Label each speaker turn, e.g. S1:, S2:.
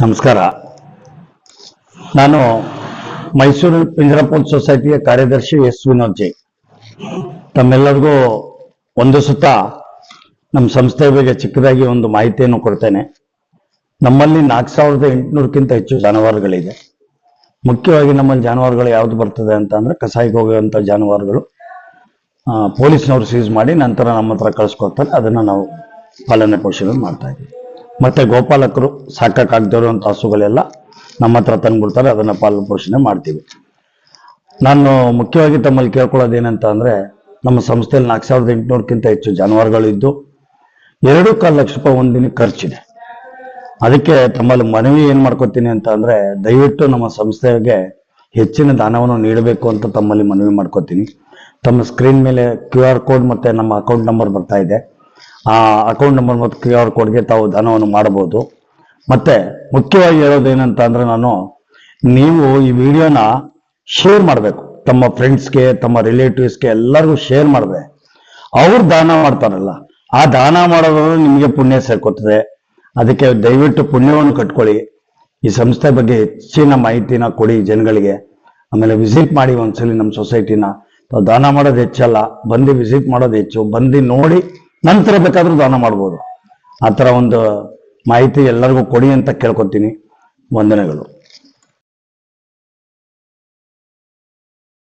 S1: ನಮಸ್ಕಾರ. ನಾನು ಮೈಸೂರು ಪಿಂಜರಾಪುರ ಸೊಸೈಟಿಯ ಕಾರ್ಯದರ್ಶಿ ಎಸ್ ವಿನೋದ್ ಜೈ. ತಮ್ಮೆಲ್ಲರಿಗೂ ಒಂದು ಸುತ್ತ ನಮ್ಮ ಸಂಸ್ಥೆ ಬಗ್ಗೆ ಚಿಕ್ಕದಾಗಿ ಒಂದು ಮಾಹಿತಿಯನ್ನು ಕೊಡ್ತೇನೆ. ನಮ್ಮಲ್ಲಿ 4800ಕ್ಕಿಂತ ಹೆಚ್ಚು ಜಾನುವಾರುಗಳಿದೆ. ಮುಖ್ಯವಾಗಿ ನಮ್ಮಲ್ಲಿ ಜಾನುವಾರುಗಳು ಯಾವುದು ಬರ್ತದೆ ಅಂತ ಅಂದ್ರೆ ಕಸಾಯಿಗೆ ಹೋಗುವಂಥ ಜಾನುವಾರುಗಳು ಪೊಲೀಸ್ನವರು ಸೀಸ್ ಮಾಡಿ ನಂತರ ನಮ್ಮ ಹತ್ರ ಕಳಿಸ್ಕೊಡ್ತಾರೆ. ಅದನ್ನು ನಾವು ಪಾಲನೆ ಪೋಷಣೆ ಮಾಡ್ತಾ ಇದ್ದೀವಿ. ಮತ್ತೆ ಗೋಪಾಲಕರು ಸಾಕಾಗದಿರುವಂಥ ಹಸುಗಳೆಲ್ಲ ನಮ್ಮ ಹತ್ರ ತಂದ್ಬಿಡ್ತಾರೆ, ಅದನ್ನು ಪಾಲನೆ ಪೋಷಣೆ ಮಾಡ್ತೀವಿ. ನಾನು ಮುಖ್ಯವಾಗಿ ತಮ್ಮಲ್ಲಿ ಕೇಳ್ಕೊಳ್ಳೋದೇನಂತ ಅಂದ್ರೆ, ನಮ್ಮ ಸಂಸ್ಥೆಯಲ್ಲಿ 4800ಕ್ಕಿಂತ ಹೆಚ್ಚು ಜಾನುವಾರುಗಳು ಇದ್ದು 2.25 ಲಕ್ಷ ರೂಪಾಯಿ ಒಂದಿನ ಖರ್ಚಿದೆ. ಅದಕ್ಕೆ ತಮ್ಮಲ್ಲಿ ಮನವಿ ಏನ್ ಮಾಡ್ಕೊತೀನಿ ಅಂತ ಅಂದ್ರೆ, ದಯವಿಟ್ಟು ನಮ್ಮ ಸಂಸ್ಥೆಗೆ ಹೆಚ್ಚಿನ ದಾನವನ್ನು ನೀಡಬೇಕು ಅಂತ ತಮ್ಮಲ್ಲಿ ಮನವಿ ಮಾಡ್ಕೊತೀನಿ. ತಮ್ಮ ಸ್ಕ್ರೀನ್ ಮೇಲೆ QR ಕೋಡ್ ಮತ್ತೆ ನಮ್ಮ ಅಕೌಂಟ್ ನಂಬರ್ ಬರ್ತಾ ಇದೆ. ಆ ಅಕೌಂಟ್ ನಂಬರ್ ಮತ್ತು QR ಕೋಡ್ಗೆ ತಾವು ದಾನವನ್ನು ಮಾಡಬಹುದು. ಮತ್ತೆ ಮುಖ್ಯವಾಗಿ ಹೇಳೋದೇನಂತ ಅಂದ್ರೆ, ನೀವು ಈ ವಿಡಿಯೋನ ಶೇರ್ ಮಾಡಬೇಕು. ತಮ್ಮ ಫ್ರೆಂಡ್ಸ್ಗೆ, ತಮ್ಮ ರಿಲೇಟಿವ್ಸ್ಗೆ ಎಲ್ಲರಿಗೂ ಶೇರ್ ಮಾಡಿದ್ರೆ ಅವ್ರು ದಾನ ಮಾಡ್ತಾರಲ್ಲ, ಆ ದಾನ ಮಾಡೋದು ನಿಮಗೆ ಪುಣ್ಯ ಸೇರ್ಕೋತದೆ. ಅದಕ್ಕೆ ದಯವಿಟ್ಟು ಪುಣ್ಯವನ್ನು ಕಟ್ಕೊಳ್ಳಿ. ಈ ಸಂಸ್ಥೆ ಬಗ್ಗೆ ಹೆಚ್ಚಿನ ಮಾಹಿತಿನ ಕೊಡಿ ಜನಗಳಿಗೆ. ಆಮೇಲೆ ವಿಸಿಟ್ ಮಾಡಿ ಒಂದ್ಸಲಿ ನಮ್ಮ ಸೊಸೈಟಿನ. ದಾನ ಮಾಡೋದು ಹೆಚ್ಚಲ್ಲ, ಬಂದು ವಿಸಿಟ್ ಮಾಡೋದು ಹೆಚ್ಚು. ಬಂದು ನೋಡಿ ನಂತರ ಬೇಕಾದ್ರೂ ದಾನ ಮಾಡ್ಬೋದು. ಆ ಥರ ಒಂದು ಮಾಹಿತಿ ಎಲ್ಲರಿಗೂ ಕೊಡಿ ಅಂತ ಕೇಳ್ಕೊತೀನಿ. ವಂದನೆಗಳು.